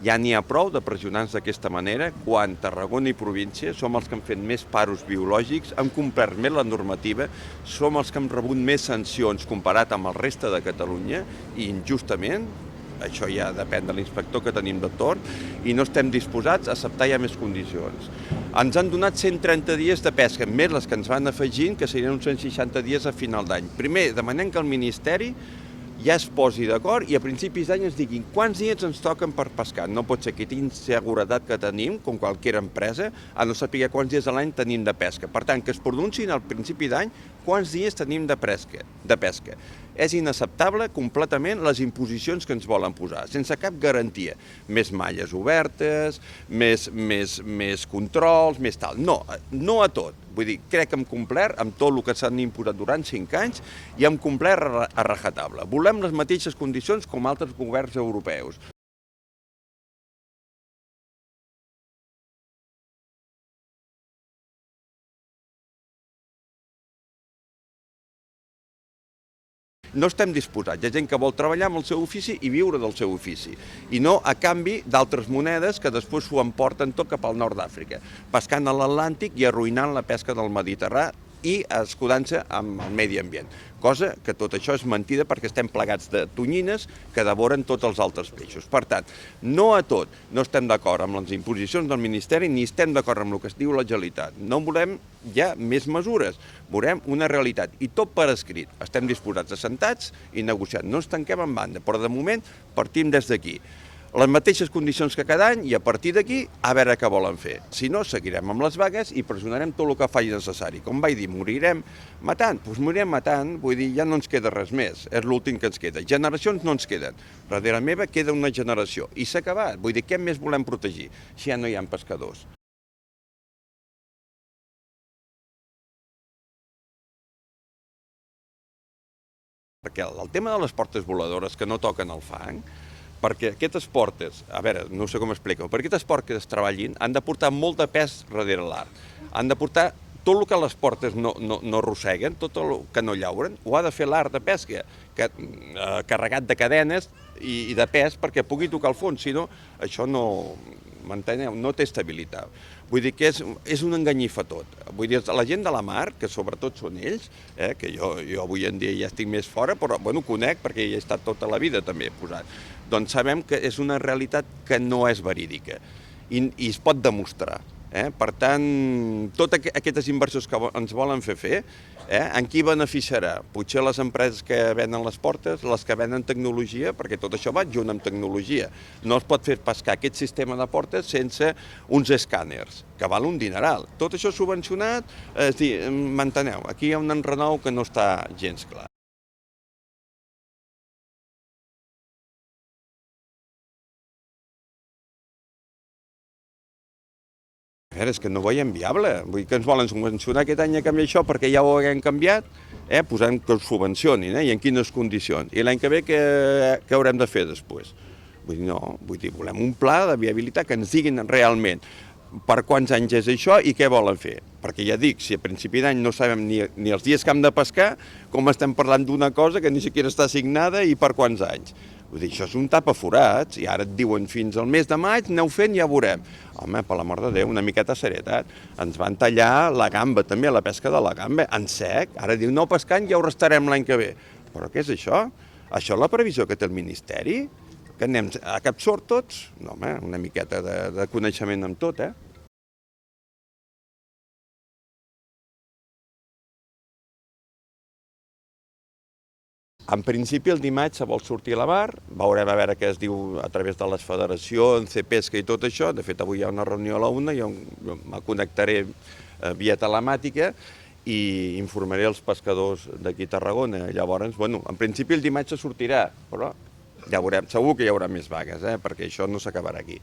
Ja n'hi ha prou de pressionar-nos d'aquesta manera quan Tarragona i província som els que han fet més paros biològics, hem complert més la normativa, som els que hem rebut més sancions comparat amb el reste de Catalunya i injustament, això ja depèn de l'inspector que tenim de torn, i no estem disposats a acceptar ja més condicions. Ens han donat 130 dies de pesca, més les que ens van afegint, que serien uns 160 dies a final d'any. Primer, demanem que el Ministeri ja es posi d'acord i a principis d'any ens diguin quants dies ens toquen per pescar. No pot ser que inseguretat que tenim, com qualsevol empresa, a no saber quants dies a l'any tenim de pesca. Per tant, que es pronunciïn al principi d'any quants dies tenim de pesca. És inacceptable completament les imposicions que ens volen posar, sense cap garantia. Més malles obertes, més controls, més tal. No a tot. Vull dir, crec que hem complert amb tot el que s'han imposat durant 5 anys i hem complert a rajatabla. Volem les mateixes condicions com altres governs europeus. No estem disposats. Hi ha gent que vol treballar amb el seu ofici i viure del seu ofici, i no a canvi d'altres monedes que després s'ho emporten tot cap al nord d'Àfrica, pescant a l'Atlàntic i arruïnant la pesca del Mediterrani i escudant-se amb el medi ambient. Cosa que tot això és mentida perquè estem plegats de tonyines que devoren tots els altres peixos. Per tant, no a tot no estem d'acord amb les imposicions del Ministeri ni estem d'acord amb el que es diu la Generalitat. No volem ja més mesures, volem una realitat i tot per escrit. Estem disposats a sentats i negociar. No ens tanquem en banda, però de moment partim des d'aquí. Les mateixes condicions que cada any i a partir d'aquí a veure què volen fer. Si no, seguirem amb les vagues i pressionarem tot el que faci necessari. Com vaig dir, morirem matant? Doncs morirem matant, vull dir, ja no ens queda res més, és l'últim que ens queda. Generacions no ens queden, darrere meva queda una generació i s'ha acabat. Vull dir, què més volem protegir si ja no hi ha pescadors? Perquè el tema de les portes voladores que no toquen el fang, perquè aquestes portes, a veure, no sé com explicar-ho, perquè aquestes portes treballin han de portar molt de pes darrere l'art. Han de portar tot el que les portes no arrosseguen, tot el que no llauren, ho ha de fer l'art de pesca, carregat de cadenes i de pes perquè pugui tocar el fons, si no, això no, m'enteneu, no té estabilitat. Vull dir que és un enganyifa tot. Vull dir, la gent de la mar, que sobretot són ells, que jo avui en dia ja estic més fora, però bueno, conec perquè hi he estat tota la vida també posat. Doncs sabem que és una realitat que no és verídica i es pot demostrar. Per tant, totes aquestes inversions que ens volen fer, en qui beneficiarà? Potser les empreses que venen les portes, les que venen tecnologia, perquè tot això va junt amb tecnologia. No es pot fer pescar aquest sistema de portes sense uns escàners, que val un dineral. Tot això subvencionat, és dir, m'enteneu, aquí hi ha un enrenou que no està gens clar. És que no ho veiem viable. Vull dir que ens volen subvencionar aquest any a canviar això perquè ja ho haguem canviat, posant que els subvencionin, i en quines condicions. I l'any que ve què haurem de fer després? Vull dir, no, volem un pla de viabilitat que ens diguin realment per quants anys és això i què volen fer. Perquè ja dic, si a principi d'any no sabem ni els dies que hem de pescar, com estem parlant d'una cosa que ni siquiera està assignada i per quants anys. Vull dir, això és un tapaforats, i ara et diuen fins al mes de maig, aneu fent, ja veurem. Home, per l'amor de Déu, una miqueta serietat. Ens van tallar la gamba, també, la pesca de la gamba, en sec. Ara diu, no pescant, ja ho restarem l'any que ve. Però què és això? Això és la previsió que té el Ministeri? Que anem a cap sort tots? No, home, una miqueta de coneixement amb tot, En principi, el dimarts se vol sortir a la mar, veurem a veure què es diu a través de les federacions, CPESCA i tot això. De fet, avui hi ha una reunió a la 1, jo me connectaré via telemàtica i informaré els pescadors d'aquí a Tarragona. Llavors, bueno, en principi el dimarts se sortirà, però ja veurem, segur que hi haurà més vagues, perquè això no s'acabarà aquí.